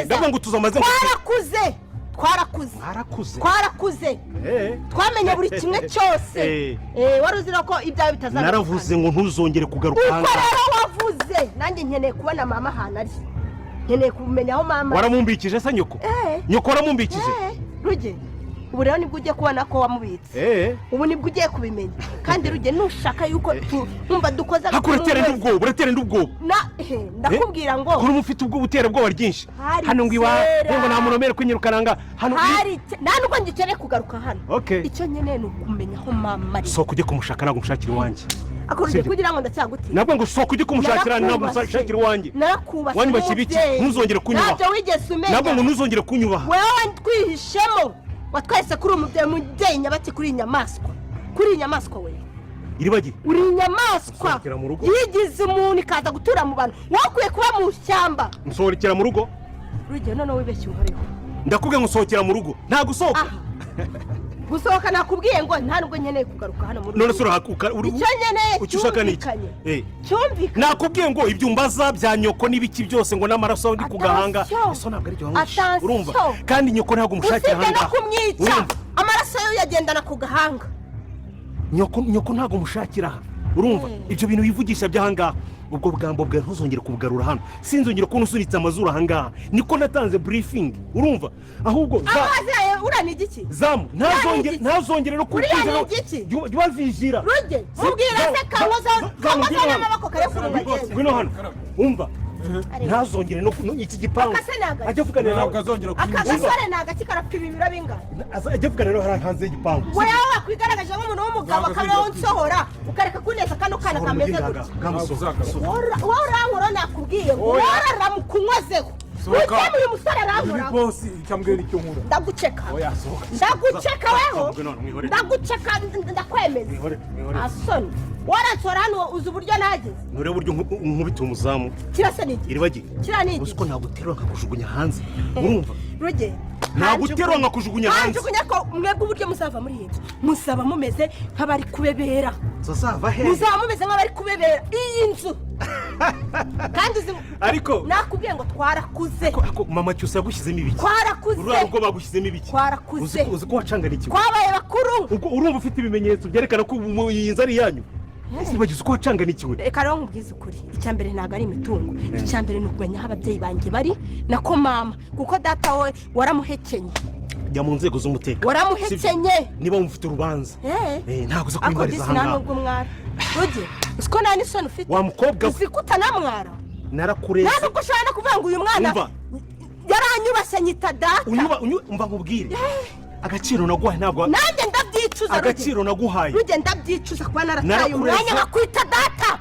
ndavuga ngo tuzamaze twarakuze twamenye buri kimwe cyose wari uzira ko ibyawe bitazana naravuze ngo ntuzongere kugaruka hanga uko rero wavuze nanjye nkeneye kubona mama hano ari nkeneye kumenya aho mama waramumbikije se nyoko nyoko waramumbikije ruge ubu rero nibwo ugiye kubona ko wamubitse ubu nibwo ugiye kubimenya kandi ruge nushaka yuko numva dukoza uratera n'ubwoba ndakubwira ngo kuri umufite ubwo butera bwoba ryinshi hano ngo nta muntu umere kwinyirukananga hano nta nubwo ngikeneye kugaruka hano icyo nkeneye ni ukumenya aho mama ari soka ujye kumushaka ntabwo umushakira iwanjye akuruje kugira ngo ndacyagutira nabwo ngo soka ujye kumushakira ntabwo umushakira iwanjye narakubashye wanyubashye ibiki ntuzongere kunyubaha ntabyo wigeze umenya nabwo ngo ntuzongere kunyubaha wewe wantwihishemo watwese kuri umubyeyi nyabaki kuri inyamaswa we Iribagi uri inyamaswa yigize umuntu ikaza gutura mu bantu wakwiye kuba mu shyamba nsohokera mu rugo rugero none wibeshye uhoreho ndakubwiye ngo sohokera mu rugo nta gusohoka gusohoka nakubwiye ngo nta nubwo nkeneye kugaruka hano mu rugo none surahakuka icyo nkeneye cyumvikanye cyumvikanye nakubwiye ngo ibyo umbaza bya nyoko n'ibiki byose ngo n'amaraso ndi ku gahanga eso ntabwo ari byo urumva kandi nyoko ntabwo umushakira hanga usibye no kumwica amaraso yo yagendana ku gahanga nyoko ntabwo umushakira aha urumva ibyo bintu wivugisha by'ahangaha ubwo bwambo bwawe ntuzongere kubugarura hano sinzongere kubona usunitse amazuru ahangaha niko natanze briefing urumva ahubwo urani igiki zamu ntazongere no kubigira jwazijira ruge mubwira se kangoza n'amaboko kare kurubageza ngwino hano umva ntazongere no iki gipangu ajya vuganira ntabwo azongera akasore nagaki karapima ibiro bingana ajya vuganira hari hanze y'igipangu we wakwigaragaje nk'umuntu w'umugabo akabaho nsohora ukareka kuneza kano kana kameze gutya wowe urankora nakubwiye waramukunwazeho witemu uyu musore arankora ndaguceka weho ndaguceka ndakwemeza asoni waransora hano uzi uburyo nageze nure buryo nkubita umuzamu kirase niki iribagi kiraniki usko naguterura nkakujugunya hanze urumva ruge naguterura nkakujugunya hanze njugunya ko mwebwe uburyo musava muri iyi nzu musaba mumeze nk'abari kubebera sosava he musaba mumeze nk'abari kubebera iyi nzu kandi ariko nakubwiye ngo twarakuze mama cyose yagushyizemo ibiki twarakuze urubwo bagushyizemo ibiki twarakuze uzi ko wacangana iki twabaye bakuru urumva ufite ibimenyetso byerekana ko iyi nzu ari iyanyu ese bagize uko wacangana iki we reka rero nkubwize ukuri icyambere ntabwo ari imitungo icyambere ni ukumenya aho ababyeyi banjye bari nako mama kuko data we waramuhekenye jya mu nzego z'umutekano waramuhekenye niba mufite urubanza ntabwo uza kwibariza aha ngaha nubwo mwara ruge uzi ko nta n'isoni ufite wa mukobwa uzi ko utanamwara narakureze nta nubwo ushobora no kuvuga ngo uyu mwana yaranyubashye nyita data umva nkubwire agaciro naguhaye ntabwo nanjye ndabyicuza agaciro naguhaye ruge ndabyicuza kuba narataye umwanya nkakwita data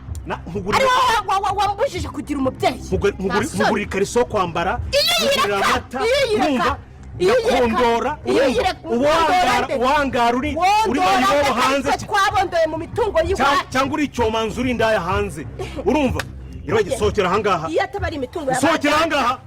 ari wowe wambujije kugira umubyeyi mugurira ikariso yo kwambara mugurira amata urumva yakondora uwangara uri mayibobo hanze twabondoye mu mitungo y'iwacu cyangwa uri icyomanzi uri indaya hanze urumva irabagi sohokera ahangaha iyo atabari imitungo sohokera ahangaha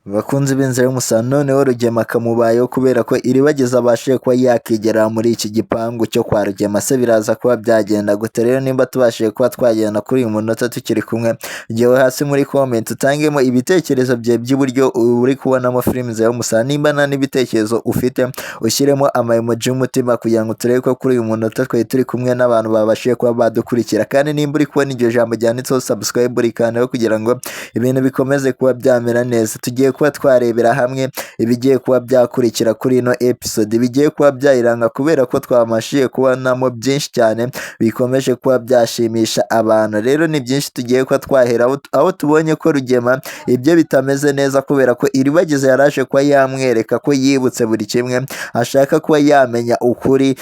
bakunze b'inzira y'umusano noneho Rugema akamubayeho kubera ko Iribageza abashije kuba yakigera muri iki gipangu cyo kwa Rugema se biraza kuba byagenda gute rero nimba tubashije kuba twagenda kuri uyu munota tukiri kumwe jyewe hasi muri comment utangemo ibitekerezo bye by'uburyo uri kubonamo filime za y'umusano nimba nta n'ibitekerezo ufite ushyiremo ama-emoji y'umutima kugira ngo turebe ko kuri uyu munota twe turi kumwe n'abantu babashije kuba badukurikira kandi nimba uri kubona iryo jambo ryanditseho subscribe urikandaho kugira ngo ibintu bikomeze kuba byamera neza tugiye kuba twarebera hamwe ibigiye kuba byakurikira kuri ino episode bigiye kuba byayiranga kubera ko twamashiye kubonamo byinshi cyane bikomeje kuba byashimisha abantu rero ni byinshi tugiye kuba twahera aho tubonye ko Rugema ibyo bitameze neza kubera ko Iribageza yaraje kuba yamwereka ko yibutse buri kimwe ashaka kuba yamenya ukuri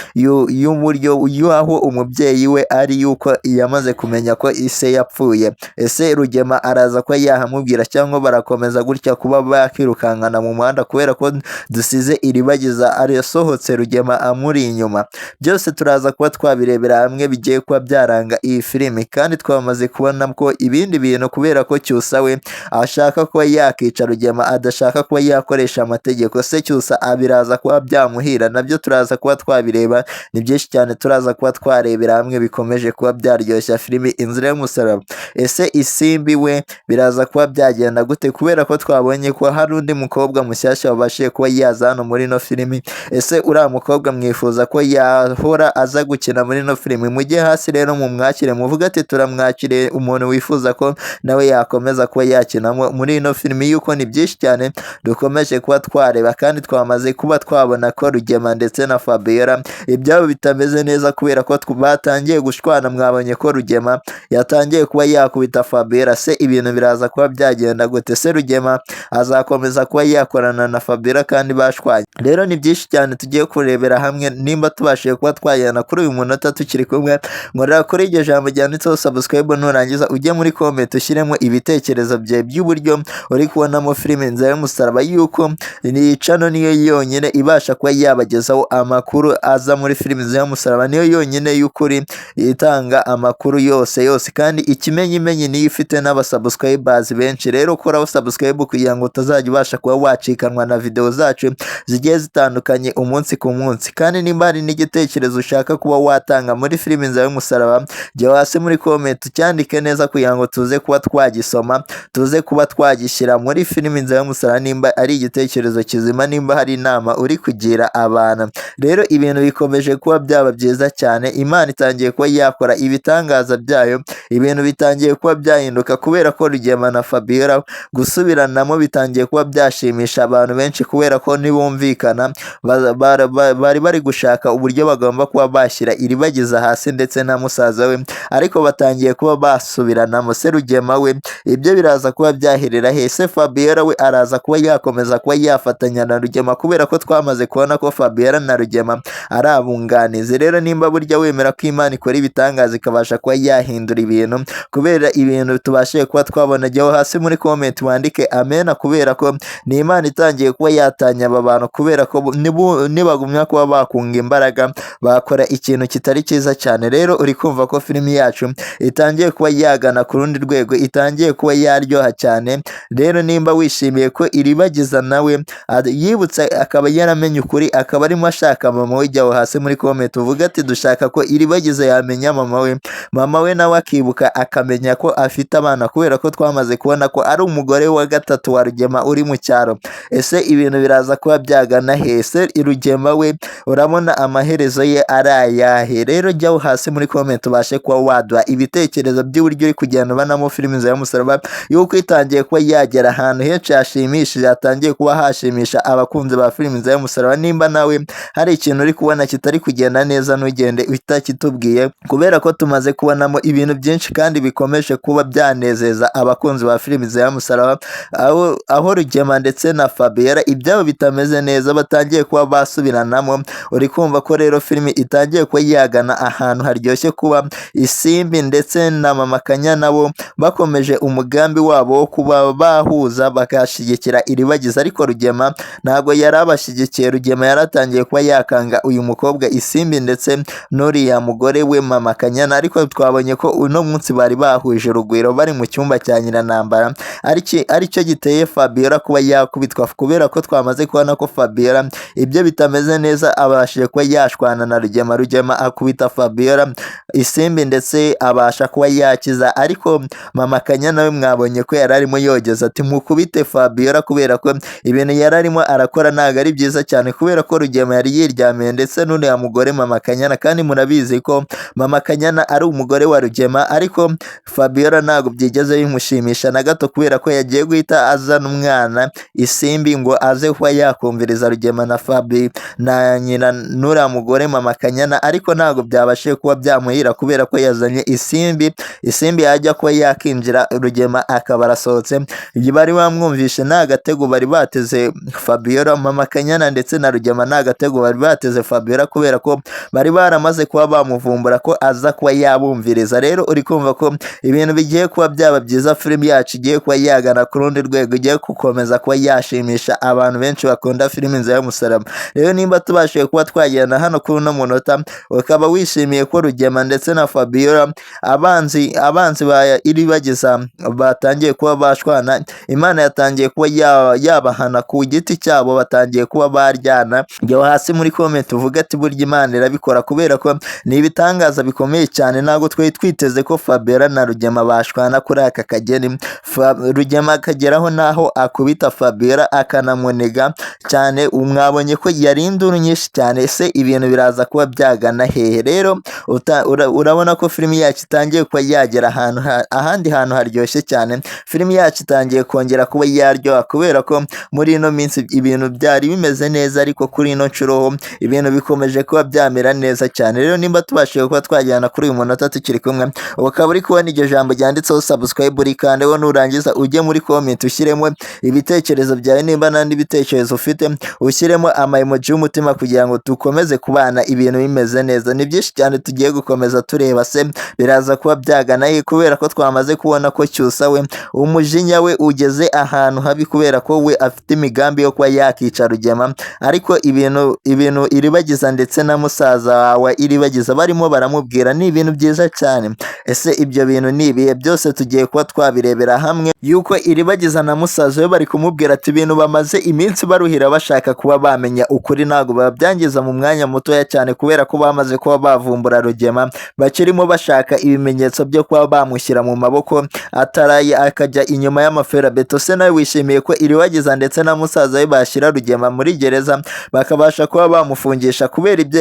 y'uburyo y'aho umubyeyi we ari yuko yamaze kumenya ko ise yapfuye ese Rugema araza kuba yahamubwira cyangwa barakomeza gutya kuba kuba bakirukankana mu muhanda kubera ko dusize iribagiza arasohotse Rugema amuri inyuma. Byose turaza kuba twabirebera hamwe bigiye kuba byaranga iyi filimi, kandi twamaze kubona ko ibindi bintu kubera ko Cyusa we ashaka kuba yakica Rugema adashaka kuba yakoresha amategeko se Cyusa biraza kuba byamuhira, nabyo turaza kuba twabireba. Ni byinshi cyane turaza kuba twarebera hamwe bikomeje kuba byaryoshya filimi Inzira y'Umusaraba. Ese Isimbi we biraza kuba byagenda gute kubera ko twabonye ko hari undi mukobwa mushyashya wabashije kuba yaza hano muri no filimi? Ese uriya mukobwa mwifuza ko yahora aza gukina muri no filimi? Mujye hasi rero mumwakire muvuga ati turamwakire umuntu wifuza ko nawe yakomeza kuba yakinamo muri ino filimi, yuko ni byinshi cyane dukomeje kuba twareba, kandi twamaze kuba twabona ko Rugema ndetse na Fabiola ibyabo bitameze neza kubera ko batangiye gushwana. Mwabonye ko Rugema yatangiye kuba yakubita Fabiola. Se ibintu biraza kuba byagenda gute? Se Rugema azakomeza kuba yakorana na Fabiola kandi bashwanye? Rero ni byinshi cyane tugiye kurebera hamwe, nimba tubashije kuba twajyana kuri uyu munota tukiri kumwe. Nkorera kuri iryo jambo ryanditseho subscribe, nurangiza ujye muri comment ushyiremo ibitekerezo bye by'uburyo uri kubonamo filime Inzira y'Umusaraba, yuko ni channel niyo yonyine ibasha kuba yabagezaho amakuru aza muri filime Inzira y'Umusaraba, niyo yonyine y'ukuri itanga amakuru yose kandi ikimenyimenyi niyo ifite n'abasubscribers benshi. Rero koraho subscribe kugira ngo utazajya ubasha kuba wacikanwa na video zacu zigiye zitandukanye umunsi ku munsi. Kandi nimba hari n'igitekerezo ushaka kuba watanga muri filime Inzira y'Umusaraba, jya hasi muri comment cyandike neza kugira ngo tuze kuba twagisoma, tuze kuba twagishyira muri filime Inzira y'Umusaraba, nimba ari igitekerezo kizima, nimba hari inama uri kugira abantu. Rero ibintu bikomeje kuba byaba byiza cyane, Imana itangiye kuba yakora ibitangaza byayo, ibintu bitangiye kuba byahinduka kubera ko Rugema na Fabiola gusubiranamo bitangiye kuba byashimisha abantu benshi kubera ko nibumvikana bari bari gushaka uburyo bagomba kuba bashyira iribagiza hasi ndetse na musaza we, ariko batangiye kuba basubiranamo. Se Rugema we ibyo biraza kuba byaherera he? Se Fabiola we araza kuba yakomeza kuba yafatanya na Rugema kubera ko twamaze kubona ko Fabiola na Rugema ari abunganizi. Rero nimba burya wemera ko Imana ikora ibitangaza ikabasha kuba yahindura ibintu kubera ibintu tubashije kuba twabona, jyaho hasi muri comment wandike amena, kubera ko ni Imana itangiye kuba yatanya aba bantu kubera ko nibagumya kuba bakunga imbaraga bakora ikintu kitari cyiza cyane. Rero uri kumva ko filimi yacu itangiye kuba yagana ku rundi rwego, itangiye kuba yaryoha cyane. Rero nimba wishimiye ko iribagiza nawe yibutsa akaba yaramenye ukuri, akaba arimo ashaka mama we, jyaho hasi muri comment uvuga ati dushaka ko iribagiza yamenya mama we nawe akibuka akamenya ko afite abana, kubera ko twamaze kubona ko ari umugore wa gatatu wa Rugema uri mu cyaro. Ese ibintu biraza kuba byagana he? Se Rugema we urabona amaherezo ye ari ayahe? Rero jyaho hasi muri comment ubashe kuba waduha ibitekerezo by'uburyo uri kugenda ubanamo filime Inzira y'Umusaraba, yuko itangiye kuba yagera ahantu henshi hashimishije, hatangiye kuba hashimisha abakunzi ba filime Inzira y'Umusaraba. Nimba nawe hari ikintu uri kubona kitari kugenda neza, ntugende utakitubwiye, kubera ko tumaze kubonamo ibintu byinshi kandi bikomeje kuba byanezeza abakunzi ba filime Inzira y'Umusaraba, aho Rugema ndetse na Fabiola ibyabo bitameze neza batangiye kuba basubiranamo. Uri kumva ko rero filime itangiye kuba yagana ahantu haryoshye, kuba Isimbi ndetse na Mama Kanya nabo bakomeje umugambi wabo wo kuba bahuza bakashyigikira iribagiza, ariko Rugema ntabwo yari abashyigikiye. Rugema yaratangiye kuba yakanga uyu mukobwa Isimbi ndetse n'uriya mugore we Mama Kanyana, ariko twabonye ko uno munsi bari bahuje urugwiro bari mu cyumba cya Nyiranambara, aricyo giteye Fabiola kuba yakubitwa, kubera ko twamaze kubona ko Fabiola ibyo bitameze neza, abashije kuba yashwana na Rugema akubita Fabiola, Isimbi ndetse abasha kuba yakiza, ariko Mama Kanyana we mwabonye ko yari arimo yogeza ati mukubite Fabiola, kubera ko ibintu yari arimo arakora ntabwo ari byiza cyane, kubera ko Rugema yari yiryamiye ndetse n'uriya mugore Mama Kanyana, kandi murabizi ko Mama Kanyana ari umugore wa Rugema, ariko Fabiola ntabwo byigeze bimushimisha na gato, kubera ko yagiye guhita azana umwana Isimbi ngo aze kuba yakumviriza Rugema na Fabi na nyina n'uriya mugore Mama Kanyana, ariko ntabwo byabashije kuba byamuhira kubera ko yazanye Isimbi yajya kuba yakinjira Rugema akaba arasohotse. Bari bamwumvishe nta gatego bari bateze Fabiola, Mama Kanyana ndetse na Rugema nta gatego bari bateze Fabiola, kubera ko bari baramaze kuba bamuvumbura ko aza kuba yabumviriza. Rero uri kumva ko ibintu bigiye kuba byaba byiza, filimi yacu igiye kuba yagana ku rundi rwego. igiye gukomeza kuba yashimisha abantu benshi bakunda filime Inzira y'Umusaraba. Rero nimba tubashije kuba twagenda hano kuri uno munota ukaba wishimiye ko Rugema ndetse na Fabiola abanzi ba Iribagiza batangiye kuba bashwana, Imana yatangiye kuba yabahana ku giti cyabo, batangiye kuba baryana, jya hasi muri comment uvuga ati burya Imana irabikora, kubera ko ni ibitangaza bikomeye cyane. Ntabwo twari twiteze ko Fabiola na Rugema bashwana kuri aka kageni. Rugema akageraho naho akubita Fabiola akanamunega cyane, mwabonye ko yari induru nyinshi cyane. Se ibintu biraza kuba byagana hehe? Rero urabona ko filimi yacu itangiye kuba yagera ahandi hantu haryoshye cyane. Filimi yacu itangiye kongera kuba yaryoha, kubera ko muri ino minsi ibintu byari bimeze neza, ariko kuri ino nshuro ibintu bikomeje kuba byamera neza cyane. Rero nimba tubashije kuba twajyana kuri uyu munota tukiri kumwe, ukaba uri kubona iryo jambo ryanditseho subscribe, rikandeho, nurangiza ujye muri comment ushyiremo ibitekerezo byawe, nimba n'andi bitekerezo ufite ushyiremo emoji y'umutima, kugira ngo dukomeze kubana ibintu bimeze neza. Ni byinshi cyane tugiye gukomeza tureba, se biraza kuba byagana he? Kubera ko twamaze kubona ko Cyusa we umujinya we ugeze ahantu habi, kubera ko we afite imigambi yo kuba yakica Rugema. Ariko ibintu Iribagiza ndetse na musaza wawe Iribagiza barimo baramubwira ni ibintu byiza cyane. Ese ibyo bintu ni ibihe? Byose tugiye kuba twabirebera hamwe, yuko Iribagiza na musaza we bari kumubwira ati ibintu bamaze iminsi baruhira bashaka kuba bamenya ukuri, ntabwo babyangiza mu mwanya mutoya cyane, kubera ko bamaze kuba bavumbura Rugema, bakirimo bashaka ibimenyetso byo kuba bamushyira mu maboko ataraye akajya inyuma y'amaferabeto. Se nawe wishimiye ko Iribagiza ndetse na musaza we bashyira Rugema muri gereza, bakabasha kuba bamufungisha kubera ibyo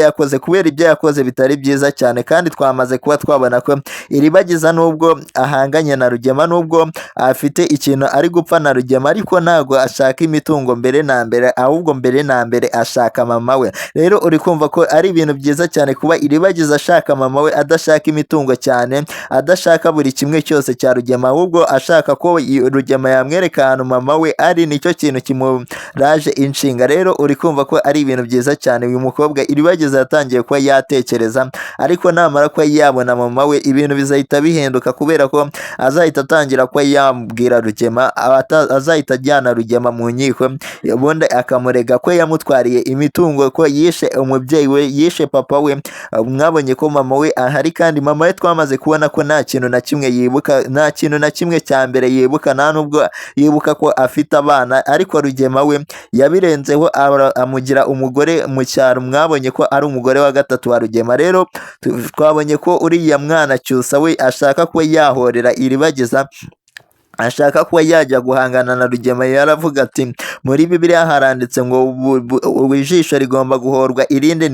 yakoze bitari byiza cyane. Kandi twamaze kuba twabona ko Iribagiza nubwo ahanganye na Rugema, nubwo afite ikintu ari gupfa na Rugema, ariko ntabwo ashaka imitungo mbere na mbere, ahubwo mbere na mbere ashaka mama we. Rero uri kumva ko ari ibintu byiza cyane kuba Iribagiza ashaka mama we, adashaka imitungo cyane, adashaka buri kimwe cyose cya Rugema, ahubwo ashaka ko Rugema yamwereka ahantu mama we ari, nicyo kintu kimuraje inshinga. Rero uri kumva ko ari ibintu byiza cyane. Uyu mukobwa Iribagiza yatangiye kuba yatekereza, ariko namara kuba yabona mama we ibintu bizahita bihinduka, kubera ko azahita atangira kuba yambwira Rugema, azahita ajyana Rugema mu nkiko, ubundi akamurega ko yamutwariye imitungo, ko yishe umubyeyi we, yishe papa we. Mwabonye ko mama we ahari, kandi mama we twamaze kubona ko nta kintu na kimwe yibuka, nta kintu na kimwe cya mbere yibuka, nta nubwo yibuka ko afite abana. Ariko Rugema we yabirenzeho amugira umugore mu cyaro. Mwabonye ko ari umugore wa gatatu wa Rugema. Rero twabonye ko uriya mwana Cyusa we ashaka kuba yahorera Iribagiza, ashaka kuba yajya guhangana na Rugema. Yaravuga ati muri Bibiliya haranditse ngo ijisho rigomba guhorwa irinde,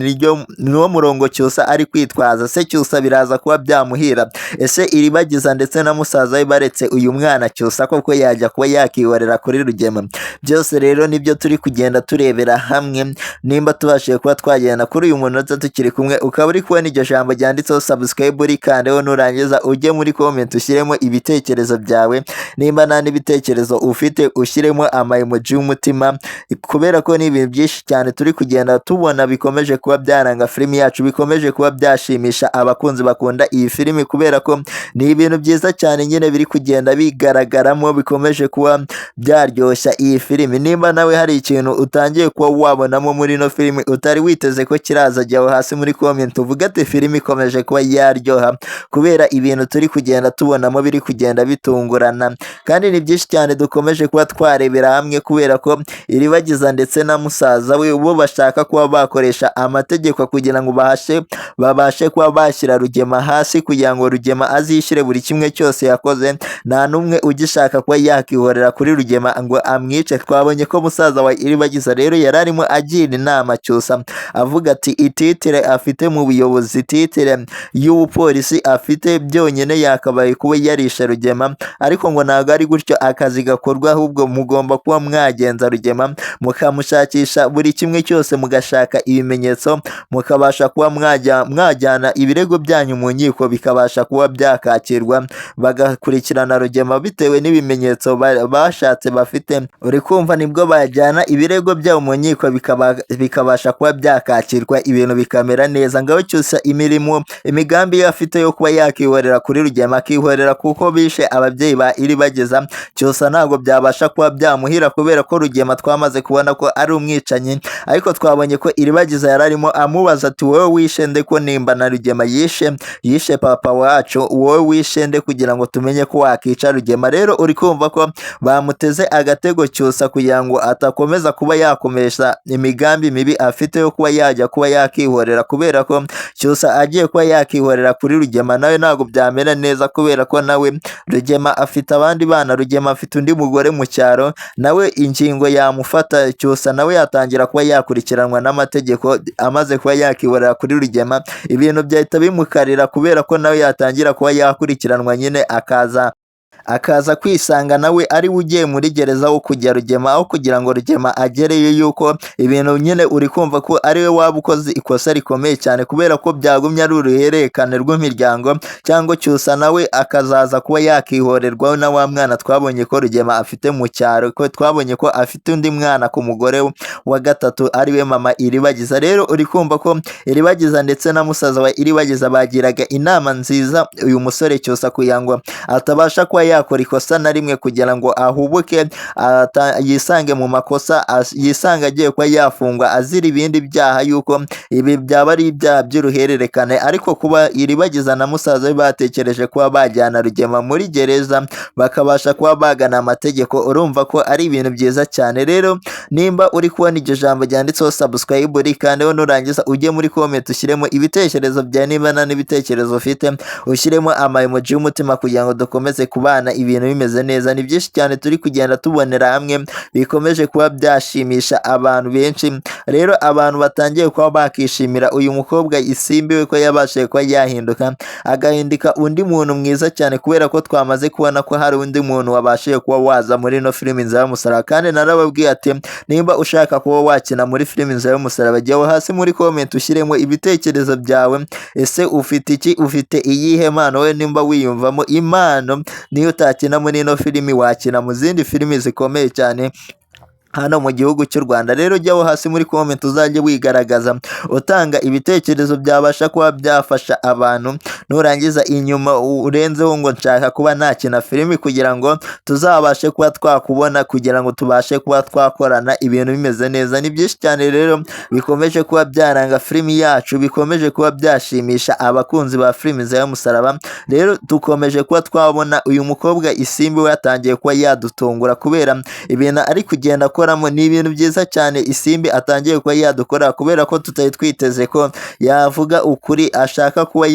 niwo murongo Cyusa ari kwitwaza. Se Cyusa biraza kuba byamuhira? Ese Iribagiza ndetse na musaza we baretse uyu mwana Cyusa koko yajya kuba yakihorera kuri Rugema? Byose rero nibyo turi kugenda turebera hamwe, nimba tubashije kuba twagenda kuri uyu munota tukiri kumwe. Ukaba uri kubona iryo jambo ryanditseho subscribe, rikandeho, nurangiza ujye muri comment ushyiremo ibitekerezo byawe, nimba nta n'ibitekerezo ufite ushyiremo emoji y'umutima, kubera ko ni ibintu byinshi cyane turi kugenda tubona bikomeje kuba byaranga filimi yacu, bikomeje kuba byashimisha abakunzi bakunda iyi filimi, kubera ko ni ibintu byiza cyane nyine biri kugenda bigaragaramo, bikomeje kuba byaryoshya iyi filimi. Nimba nawe hari ikintu utangiye kuba wabonamo muri ino filimi utari witeze ko kiraza, jyaho hasi muri comment uvuga ati filimi ikomeje kuba yaryoha, kubera ibintu turi kugenda tubonamo biri kugenda bitungurana. Kandi ni byinshi cyane dukomeje kuba twarebera hamwe, kubera ko Iribagiza ndetse na musaza we bo bashaka kuba bakoresha amategeko kugira ngo babashe kuba bashyira Rugema hasi, kugira ngo Rugema azishyire buri kimwe cyose yakoze. Nta n'umwe ugishaka kuba yakihorera kuri Rugema ngo amwice. Twabonye ko musaza wa Iribagiza rero yari arimo agira inama Cyusa, avuga ati ititire afite mu buyobozi, ititire y'ubupolisi afite byonyine yakabaye kuba yarishe Rugema, ariko ngo ntabwo ari gutyo akazi gakorwa, ahubwo mugomba kuba mwagenza Rugema mukamushakisha buri kimwe cyose, mugashaka ibimenyetso, mukabasha kuba mwajyana ibirego byanyu mu nkiko, bikabasha kuba byakakirwa, bagakurikirana Rugema bitewe n'ibimenyetso bashatse bafite. Uri kumva? Nibwo bajyana ibirego byabo mu nkiko, bikabasha kuba byakakirwa, ibintu bikamera neza. Ngaho Cyusa imigambi ye afite yo kuba yakihorera kuri Rugema, akihorera kuko bishe ababyeyi ba Iribagiza iribagiza Cyusa ntabwo byabasha kuba byamuhira kubera ko Rugema twamaze kubona ko ari umwicanyi, ariko twabonye ko iribagiza yararimo amubaza ati wowe wishe nde ko nimba na Rugema yishe papa wacu, wowe wishe nde kugira ngo tumenye ko wakica Rugema. Rero uri kumva ko bamuteze agatego Cyusa kugira ngo atakomeza kuba yakomesha imigambi mibi afite yo kuba yajya kuba yakihorera, kubera ko Cyusa agiye kuba yakihorera kuri Rugema nawe ntabwo byamera neza, kubera ko nawe Rugema afite abandi bana, Rugema afite undi mugore mu cyaro, nawe ingingo yamufata Cyusa nawe yatangira kuba yakurikiranwa n'amategeko. Amaze kuba yakihorera kuri Rugema ibintu byahita bimukarira, kubera ko nawe yatangira kuba yakurikiranwa nyine akaza kwisanga nawe ari we ugiye muri gereza wo kujya Rugema, aho kugira ngo Rugema agereyo. Yuko ibintu nyine uri kumva ko ari we waba ukoze ikosa rikomeye cyane, kubera ko byagumye ari uruhererekane rw'imiryango, cyangwa Cyusa nawe akazaza kuba yakihorerwaho na wa mwana twabonye ko Rugema afite mu cyaro, ko twabonye ko afite undi mwana ku mugore wa gatatu ari we mama Iribagiza. Rero uri kumva ko Iribagiza ndetse na musaza wa Iribagiza bagiraga inama nziza uyu musore Cyusa kugira ngo atabasha kuba yakora ikosa na rimwe, kugira ngo ahubuke yisange mu makosa, yisange agiye kuba yafungwa azira ibindi byaha, yuko ibi byaba ari ibyaha by'uruhererekane. Ariko kuba Iribagiza na musaza we batekereje kuba bajyana Rugema muri gereza bakabasha kuba bagana amategeko, urumva ko ari ibintu byiza cyane. Rero nimba uri kubona iryo jambo ryanditseho subscribe rikandeho, nurangiza ujye muri comment ushyiremo ibitekerezo bya niba n'ibitekerezo ufite, ushyiremo emoji y'umutima kugira ngo dukomeze kubana ibintu bimeze neza. Ni byinshi cyane turi kugenda tubonera hamwe bikomeje kuba byashimisha abantu benshi. Rero abantu batangiye kuba bakishimira uyu mukobwa Isimbi we ko yabashije kuba yahinduka agahinduka undi muntu mwiza cyane, kubera ko twamaze kubona ko hari undi muntu wabashije kuba waza muri no filime Inzira y'Umusaraba. Kandi narababwiye ati nimba ushaka kuba wakina muri filime Inzira y'Umusaraba, jya hasi muri comment ushyiremo ibitekerezo byawe. Ese ufite iki? Ufite iyihe mpano? We nimba wiyumvamo impano niyo utakina muri ino filimi, wakina mu zindi filimi zikomeye cyane hano mu gihugu cy'u Rwanda. Rero jyaho hasi muri comment uzajye wigaragaza utanga ibitekerezo byabasha kuba byafasha abantu, nurangiza inyuma urenzeho ngo nshaka kuba nakina filimi, kugira ngo tuzabashe kuba twakubona, kugira ngo tubashe kuba twakorana ibintu bimeze neza. Ni byinshi cyane rero bikomeje kuba byaranga filimi yacu, bikomeje kuba byashimisha abakunzi ba filimi Inzira y'Umusaraba. Rero dukomeje kuba twabona uyu mukobwa Isimbi we yatangiye kuba yadutungura, kubera ibintu ari kugenda ni ibintu byiza cyane Isimbi atangiye kuba yadukora, kubera ko tutari twiteze ko yavuga ukuri, ashaka kuba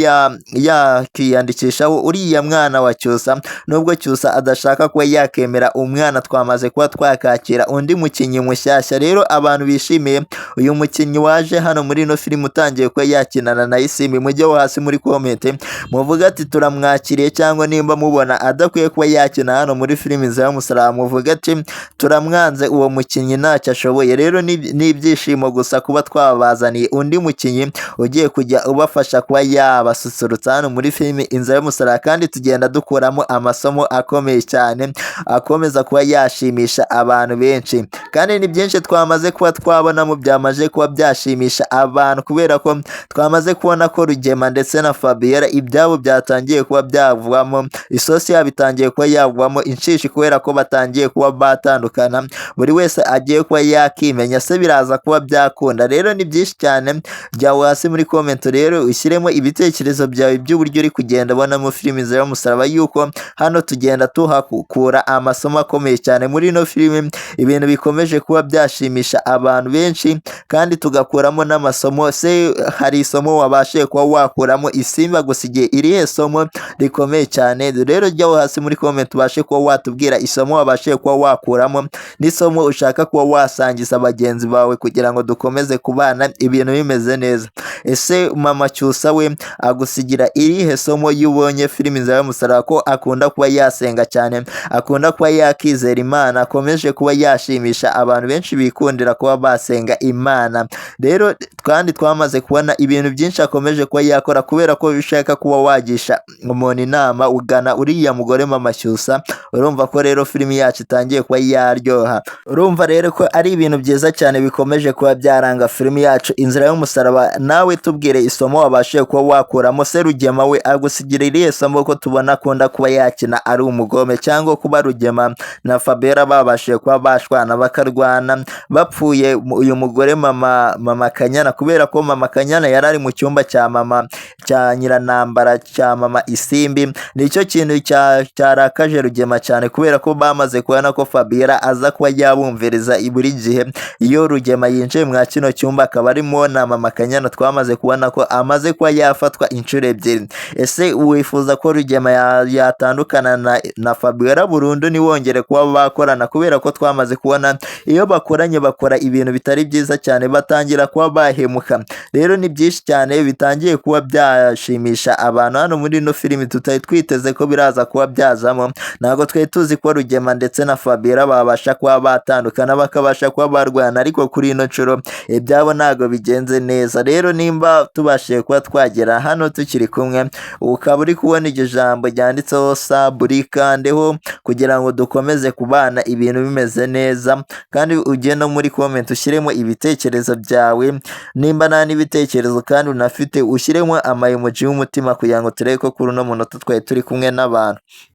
yakiyandikishaho uriya mwana wa Cyusa. Nubwo Cyusa adashaka kuba yakemera umwana, twamaze kuba twakakira undi mukinnyi mushyashya. Rero abantu bishimiye uyu mukinnyi waje hano muri ino filime utangiye kuba yakinana na Isimbi, mujye hasi muri comment muvuga ati turamwakiriye, cyangwa nimba mubona adakwiye kuba yakina hano muri filime Inzira y'Umusaraba muvuga ati turamwanze, uwo mukinnyi ntacyo ashoboye. Rero ni ibyishimo gusa kuba twabazaniye undi mukinnyi ugiye kujya ubafasha kuba yabasusurutsa hano muri filime Inzira y'Umusaraba, kandi tugenda dukuramo amasomo akomeye cyane akomeza kuba yashimisha abantu benshi. Kandi ni byinshi twamaze kuba twabonamo byamaze kuba byashimisha abantu, kubera ko twamaze kubona ko Rugema ndetse na Fabiera ibyabo byatangiye kuba byavamo, isosi yabo itangiye kuba yavamo inshishi, kubera ko batangiye kuba batandukana, buri wese agiye kuba yakimenya. Se biraza kuba byakunda? Rero ni byinshi cyane, jya hasi muri comment rero ushyiremo ibitekerezo byawe by'uburyo uri kugenda ubonamo filime Inzira y'Umusaraba, yuko hano tugenda tuhakura amasomo akomeye cyane muri ino filime, ibintu bikomeje kuba byashimisha abantu benshi, kandi tugakuramo n'amasomo. Se hari isomo wabashije kuba wakuramo Isimbi agusigiye irihe somo rikomeye cyane? Rero jya hasi muri comment ubashe kuba watubwira isomo wabashije kuba wakuramo, n'isomo ushaka kuba wasangiza bagenzi bawe, kugira ngo dukomeze kubana ibintu bimeze neza. Ese mama Cyusa we agusigira irihe somo yubonye filime Inzira y'Umusaraba? Ko akunda kuba yasenga cyane, akunda kuba yakizera Imana, akomeje kuba yashimisha gufasha abantu benshi bikundira kuba basenga Imana. Rero kandi twamaze kubona ibintu byinshi akomeje kuba yakora, kubera ko bishaka kuba wagisha umuntu inama ugana uriya mugore Mama Cyusa. Urumva ko rero filimi yacu itangiye kuba yaryoha. Urumva rero ko ari ibintu byiza cyane bikomeje kuba byaranga filimi yacu Inzira y'Umusaraba. Nawe tubwire isomo wabashije kuba wakuramo. Se Rugema we agusigira irihe somo ko tubona akunda kuba yakina ari umugome, cyangwa kuba Rugema na Fabiola babashije kuba bashwana bakarwana bapfuye uyu mugore mama Kanyana, kubera ko Mama Kanyana yari ari mu cyumba cya Nyirantambara cya Mama Isimbi. Nicyo kintu cyarakaje Rugema cyane, kubera ko bamaze kubona ko Fabiola aza kuba yabumviriza buri gihe iyo Rugema yinjiye mwa kino cyumba akaba arimo na Mama Kanyana. Twamaze kubona ko amaze kuba yafatwa inshuro ebyiri. Ese wifuza ko Rugema yatandukana na Fabiola burundu ntiwongere kuba bakorana? Kubera ko twamaze kubona iyo bakoranye bakora ibintu bitari byiza cyane, batangira kuba bahemuka. Rero ni byinshi cyane bitangiye kuba byashimisha abantu hano muri ino filimi, tutari twiteze ko biraza kuba byazamo. Ntabwo twari tuzi ko Rugema ndetse na Fabiola babasha kuba batandukana bakabasha kuba barwana, ariko kuri ino nshuro ibyabo ntabwo bigenze neza. Rero nimba tubashije kuba twagera hano tukiri kumwe, ukaba uri kubona iryo jambo ryanditseho kandeho kugira ngo dukomeze kubana ibintu bimeze neza, kandi ujye no muri comment ushyiremo ibitekerezo byawe. Nimba nta n'ibitekerezo kandi unafite ushyiremo ama emoji y'umutima, kugira ngo turebe ko kuri uno munota twari turi kumwe n'abantu.